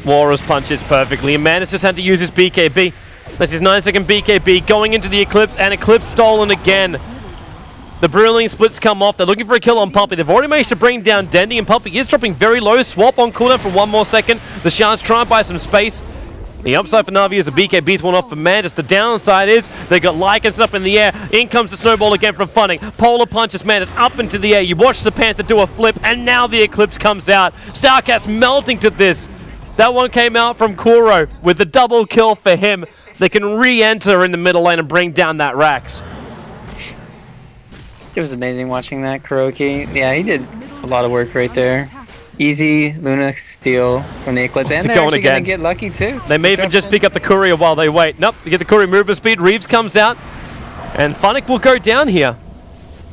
Walrus punches perfectly, and Manus just had to use his BKB. That's his 9-second BKB going into the Eclipse, and Eclipse stolen again. The Bruling splits come off. They're looking for a kill on Puppy. They've already managed to bring down Dendy, and Puppy is dropping very low. Swap on cooldown for 1 more second. The Shards try and buy some space. The upside for Navi is a BKB's one off for Mantis. The downside is they got Lycans up in the air. In comes the snowball again from Funning. Polar punches Mantis up into the air. You watch the Panther do a flip, and now the Eclipse comes out. Starcat's melting to this. That one came out from Kuro with the double kill for him. They can re-enter in the middle lane and bring down that Rax. It was amazing watching that, Kuroki. Yeah, he did a lot of work right there. Easy Luna steal from the Eclipse, and they're actually going to get lucky too. They may even just pick up the courier while they wait. Nope, they get the courier movement speed. Reeves comes out, and Funnick will go down here.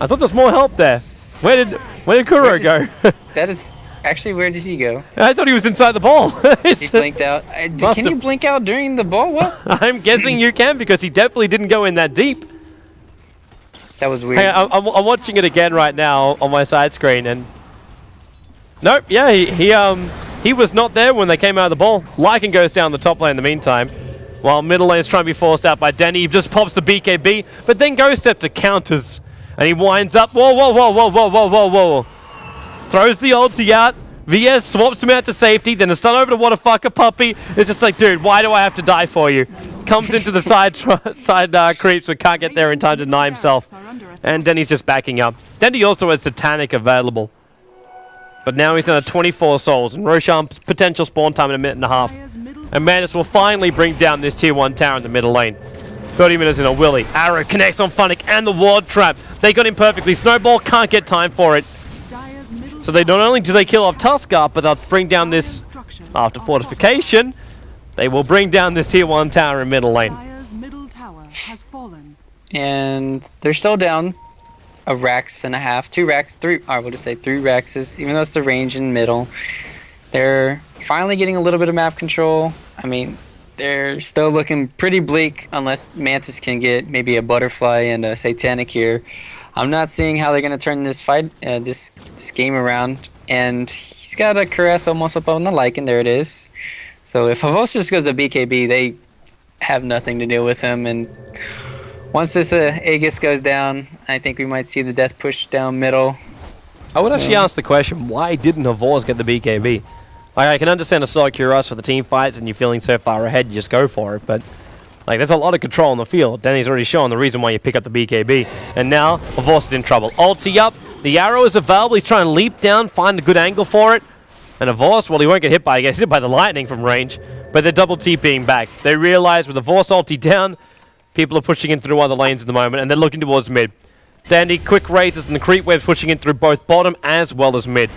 I thought there was more help there. Where did Kuro go? That is actually, where did he go? I thought he was inside the ball. He blinked out. Can you blink out during the ball? What? I'm guessing you can, because he definitely didn't go in that deep. That was weird. Hey, I'm watching it again right now on my side screen, and nope, yeah, he was not there when they came out of the ball. Lycan goes down the top lane in the meantime, while middle lane's trying to be forced out by Denny. He just pops the BKB, but then Ghost Step to counters, and he winds up. Whoa, whoa, whoa, whoa, whoa, whoa, whoa, whoa. Throws the ulti out. VS swaps him out to safety, then a stun over to What a Fucker Puppy. It's just like, dude, why do I have to die for you? Comes into the side creeps, but can't get there in time to deny himself. And Denny's just backing up. Denny also has Satanic available. But now he's down to 24 souls, and Roshan's potential spawn time in 1.5 minutes. And Manus will finally bring down this tier 1 tower in the middle lane. 30 minutes in a Willy. Arrow connects on Funnick and the ward trap. They got him perfectly. Snowball can't get time for it. So they not only do they kill off Tuskar, but they'll bring down this, after fortification, they will bring down this tier 1 tower in middle lane. And they're still down a Rax and a half, 2 Rax, 3, I would just say 3 Raxes, even though it's the range in middle. They're finally getting a little bit of map control. I mean, they're still looking pretty bleak unless Mantis can get maybe a Butterfly and a Satanic here. I'm not seeing how they're going to turn this fight, this game around. And he's got a Caress almost up on the Lycan. There it is. So if Havos just goes to BKB, they have nothing to do with him. And once this Aegis goes down, I think we might see the death push down middle. I would actually ask the question, why didn't Havos get the BKB? Like, I can understand a solo curious for the team fights and you're feeling so far ahead, you just go for it. But like, there's a lot of control on the field. Danny's already shown the reason why you pick up the BKB. And now, Havos is in trouble. Ulti up. The arrow is available. He's trying to leap down, find a good angle for it. And Havos, well, he won't get hit by it. He gets hit by the lightning from range. But they're double TPing back. They realize with the Havos ulti down, people are pushing in through other lanes at the moment, and they're looking towards mid. Dandy, quick raises, and the creep wave's pushing in through both bottom as well as mid.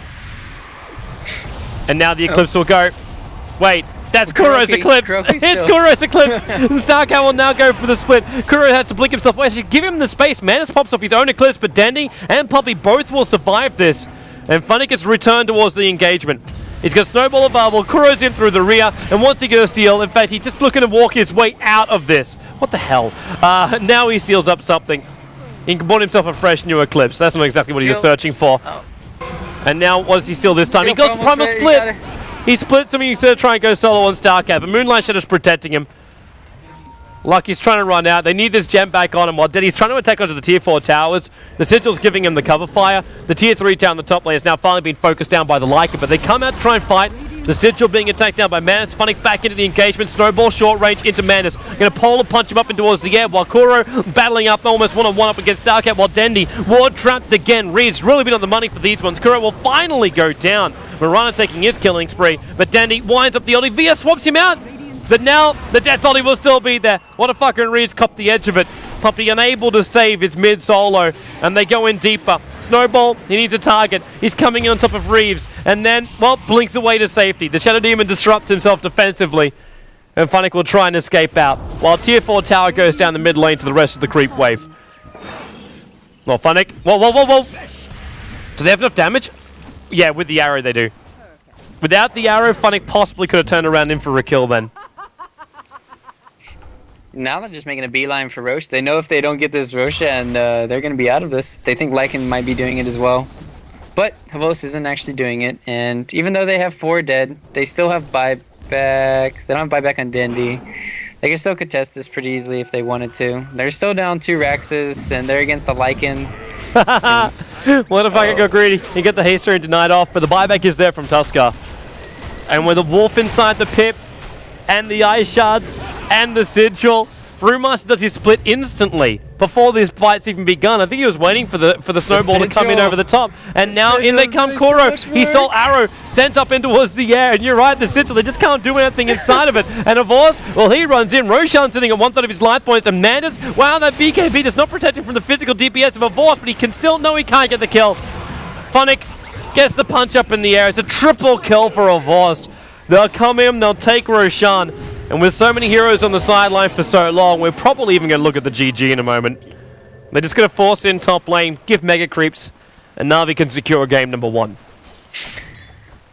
And now the Eclipse will go. Wait. That's Kuro's Eclipse. It's Kuro's Eclipse. Starcat will now go for the split. Kuro had to blink himself. Well, actually, give him the space. Manus pops off his own Eclipse, but Dandy and Puppy both will survive this. And Funny gets returned towards the engagement. He's got Snowball available. Kuro's in through the rear, and once he gets a steal, in fact, he's just looking to walk his way out of this. What the hell? Now he steals up something. He can bought himself a fresh new Eclipse. That's not exactly what he was searching for. Oh. And now, what does he steal this time? He goes Primal Split. He splits him, he's going to try and go solo on Starcat, but Moonlight Shadow's protecting him. Lucky's trying to run out. They need this gem back on him while Denny's trying to attack onto the tier 4 towers. The Sigil's giving him the cover fire. The tier 3 tower on the top lane has now finally been focused down by the Lycan, but they come out to try and fight. The Sigil being attacked now by Manus. Funnick back into the engagement. Snowball short range into Manus. Going to polar punch him up and towards the air while Kuro battling up almost one-on-one up against Starcat while Dendi ward trapped again. Reed's really been on the money for these ones. Kuro will finally go down. Marana taking his killing spree, but Dendi winds up the ulti. Via swaps him out. But now the death ulti will still be there. What a fucking Reed's copped the edge of it. Puppy unable to save his mid solo, and they go in deeper. Snowball, he needs a target. He's coming in on top of Reeves, and then, well, blinks away to safety. The Shadow Demon disrupts himself defensively, and Funnick will try and escape out, while Tier 4 tower goes down the mid lane to the rest of the creep wave. Well, Funnick, whoa. Do they have enough damage? Yeah, with the arrow they do. Without the arrow, Funnick possibly could have turned around in for a kill then. Now they're just making a beeline for Roche. They know if they don't get this Roche, and they're going to be out of this. They think Lycan might be doing it as well. But Havos isn't actually doing it. And even though they have 4 dead, they still have buybacks. They don't have buyback on Dendi. They can still contest this pretty easily if they wanted to. They're still down 2 Raxes, and they're against a Lycan. What if I could go greedy? You get the haste turn denied off, but the buyback is there from Tusker. And with a wolf inside the pit, and the ice shards, and the sigil, Brewmaster does his split instantly before this fight's even begun. I think he was waiting for the snowball to come in over the top, and now in they come Kuro. He stole arrow, sent up in towards the air, and you're right, the sigil, they just can't do anything inside of it. And Avors, well, he runs in. Roshan sitting at 1/3 of his life points, and Mandus, wow, that BKB does not protect him from the physical DPS of Avors, but he can still know he can't get the kill. Funnick gets the punch up in the air. It's a triple kill for Avors. They'll come in, they'll take Roshan. And with so many heroes on the sideline for so long, we're probably even going to look at the GG in a moment. They're just going to force in top lane, give mega creeps, and Na'Vi can secure game number 1.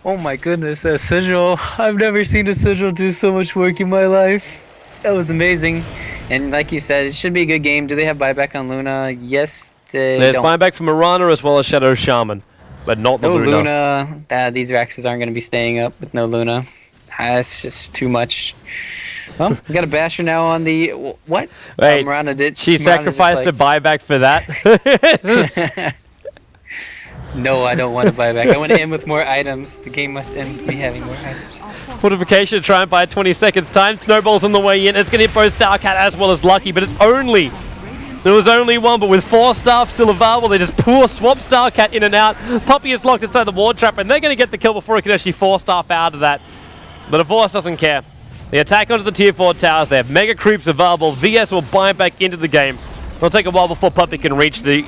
Oh my goodness, that sigil. I've never seen a sigil do so much work in my life. That was amazing. And like you said, it should be a good game. Do they have buyback on Luna? Yes, There's buyback from Marana as well as Shadow Shaman, but not the Luna. No Luna. These Raxes aren't going to be staying up with no Luna. That's just too much. Well, we got a basher now on the what? Wait, Marana did. She sacrificed a buyback for that. No, I don't want to buy back. I want to end with more items. The game must end with me having more items. Fortification to try and buy 20 seconds time. Snowball's on the way in. It's going to hit both Starcat as well as Lucky, but there was only one, but with 4 staff still available, they just swap Starcat in and out. Puppy is locked inside the ward trap, and they're going to get the kill before he can actually 4 staff out of that. But Avors doesn't care. They attack onto the tier 4 towers. They have mega creeps available. VS will buy back into the game. It'll take a while before Puppy can reach the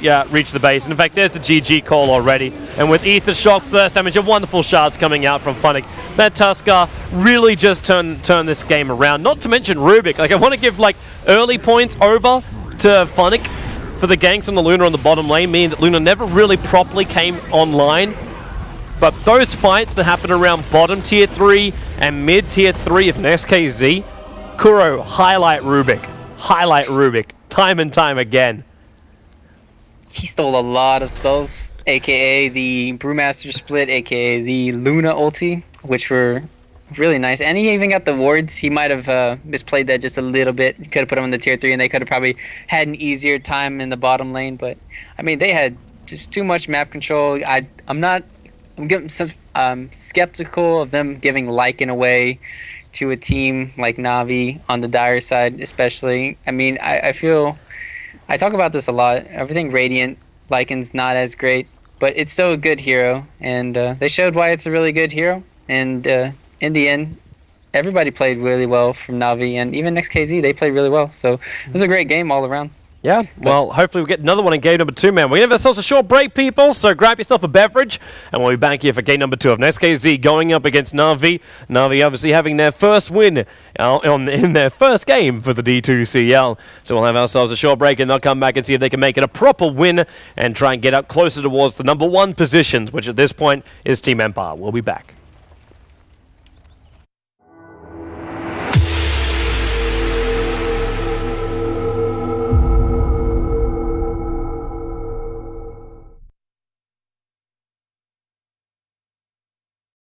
base. And in fact, there's the GG call already. And with Ether Shock, Burst Damage, and wonderful shards coming out from Funnick. That Tusker really just turn this game around. Not to mention Rubik. Like, I want to give like early points over to Funnick for the ganks on the Luna on the bottom lane, meaning that Luna never really properly came online. But those fights that happen around bottom tier 3 and mid tier 3 of NextKZ, Kuro, highlight Rubik. Highlight Rubik. Time and time again. He stole a lot of spells, aka the Brewmaster split, aka the Luna ulti, which were really nice. And he even got the wards. He might have misplayed that just a little bit. Could have put him in the tier 3 and they could have probably had an easier time in the bottom lane. But, I mean, they had just too much map control. I'm getting some skeptical of them giving Lycan away to a team like Na'Vi on the Dire side, especially. I mean, I feel... I talk about this a lot. Everything Radiant, Lycan's not as great, but it's still a good hero. And they showed why it's a really good hero. And in the end, everybody played really well from Na'Vi, and even NextKZ, they played really well. So it was a great game all around. Yeah, well, hopefully we'll get another one in game number 2, man. We're going to have ourselves a short break, people, so grab yourself a beverage, and we'll be back here for game number 2 of NextKZ going up against Na'Vi. Na'Vi obviously having their first win in their first game for the D2CL. So we'll have ourselves a short break, and they'll come back and see if they can make it a proper win and try and get up closer towards the number 1 positions, which at this point is Team Empire. We'll be back.